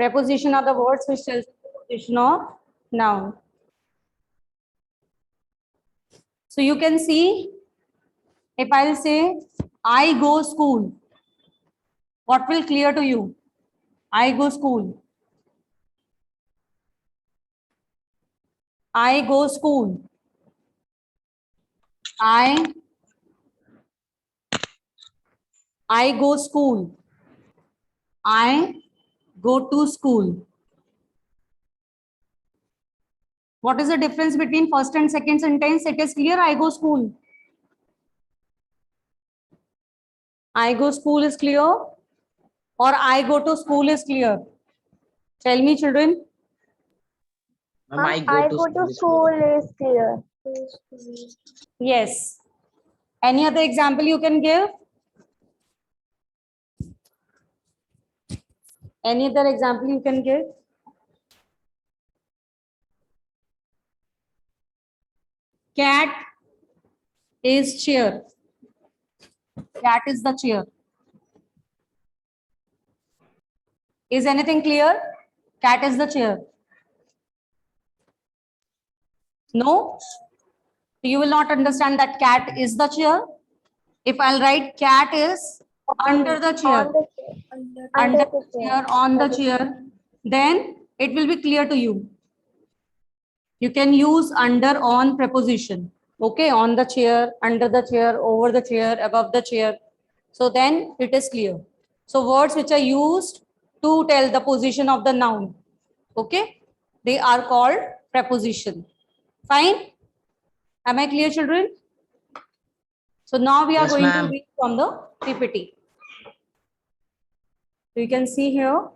Preposition are the words which tells the position of noun. So you can see, if I'll say I go school, what will clear to you? I go school. I go school. I go school. I go to school. What is the difference between first and second sentence? It is clear. I go school. I go school is clear, or I go to school is clear? Tell me, children. I go to school is clear. Yes. Any other example you can give? Any other example you can give? Cat is chair. Cat is the chair. Is anything clear? Cat is the chair. No? You will not understand that cat is the chair. If I'll write cat is under the chair, under the chair, on the chair, then it will be clear to you. You can use under, on preposition. Okay, on the chair, under the chair, over the chair, above the chair. So then it is clear. So words which are used to tell the position of the noun, okay, they are called preposition. Fine. Am I clear, children? So now we are going to read from the PPT. You can see here.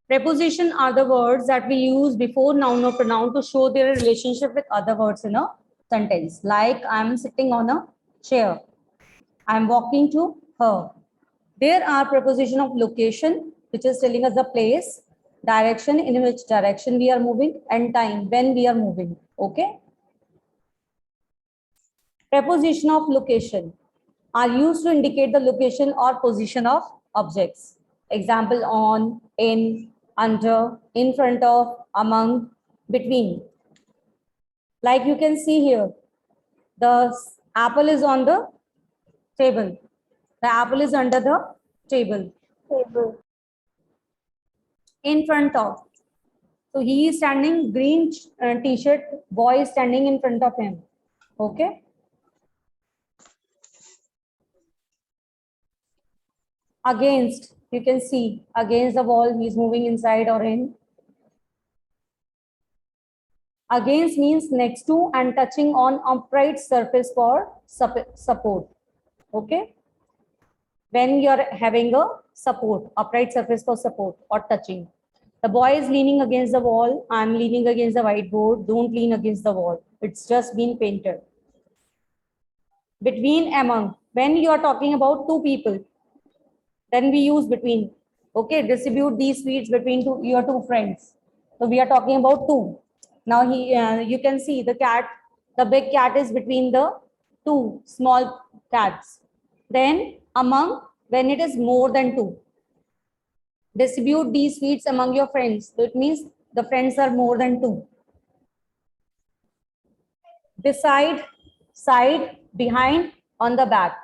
Preposition are the words that we use before noun or pronoun to show their relationship with other words in a sentence. Like I'm sitting on a chair. I'm walking to her. There are preposition of location, which is telling us the place, direction, in which direction we are moving, and time, when we are moving. Okay. Preposition of location are used to indicate the location or position of objects. Example: on, in, under, in front of, among, between. Like you can see here, the apple is on the table. The apple is under the table. In front of. So he is standing, green t-shirt, boy is standing in front of him. Okay. Against, you can see against the wall, he is moving inside or in. Against means next to and touching on upright surface for support. Okay. When you are having a support, upright surface for support or touching. The boy is leaning against the wall. I'm leaning against the whiteboard. Don't lean against the wall. It's just been painted. Between, among. When you are talking about two people, then we use between. Okay, distribute these sweets between your two friends. So we are talking about two. Now you can see the cat, the big cat is between the two small cats. Then among, when it is more than two. Distribute these sweets among your friends. So it means the friends are more than two. Beside, side, behind, on the back.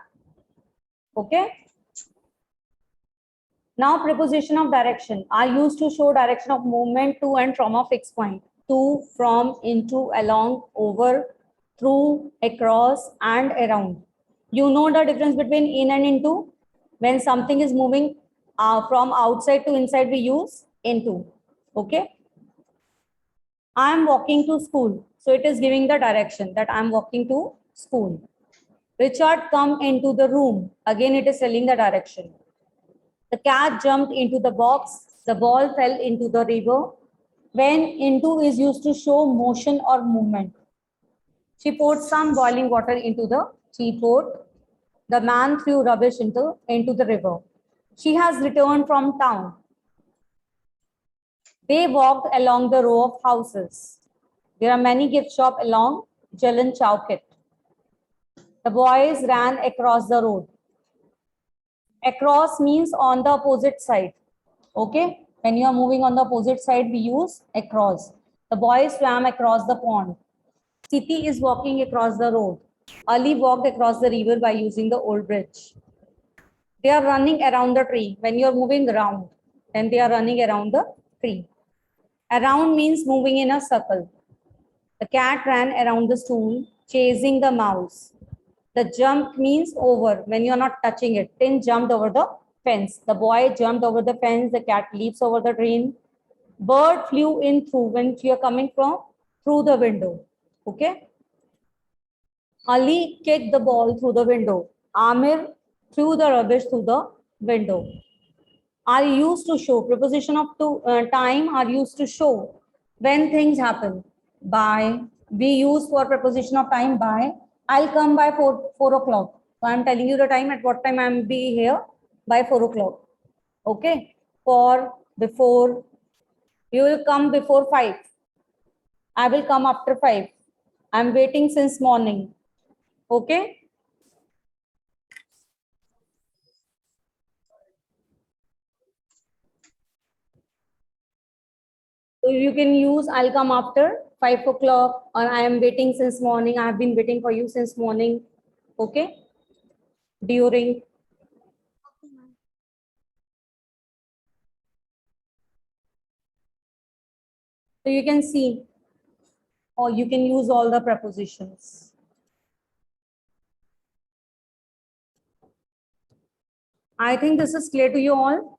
Okay. Now preposition of direction are used to show direction of movement to and from a fixed point. To, from, into, along, over, through, across, and around. You know the difference between in and into? When something is moving from outside to inside, we use into. Okay. I am walking to school. So it is giving the direction that I am walking to school. Richard come into the room. Again, it is telling the direction. The cat jumped into the box. The ball fell into the river. When into is used to show motion or movement. She poured some boiling water into the teapot. The man threw rubbish into the river. She has returned from town. They walked along the row of houses. There are many gift shops along Jalan Chowkit. The boys ran across the road. Across means on the opposite side. Okay. When you are moving on the opposite side, we use across. The boy swam across the pond. Siti is walking across the road. Ali walked across the river by using the old bridge. They are running around the tree. When you are moving around, then they are running around the tree. Around means moving in a circle. The cat ran around the stool, chasing the mouse. The jump means over when you're not touching it. Tin jumped over the fence. The boy jumped over the fence. The cat leaps over the drain. Bird flew in through when you're coming from through the window. Okay. Ali kicked the ball through the window. Amir threw the rubbish through the window. Are used to show. Preposition of time are used to show when things happen. By. We use for preposition of time by. I'll come by 4 o'clock. So I'm telling you the time at what time I'm be here by 4 o'clock. Okay. For, before. You will come before 5. I will come after 5. I'm waiting since morning. Okay. So you can use I'll come after 5 o'clock, or I am waiting since morning. I have been waiting for you since morning. Okay. During. So you can see, or you can use all the prepositions. I think this is clear to you all.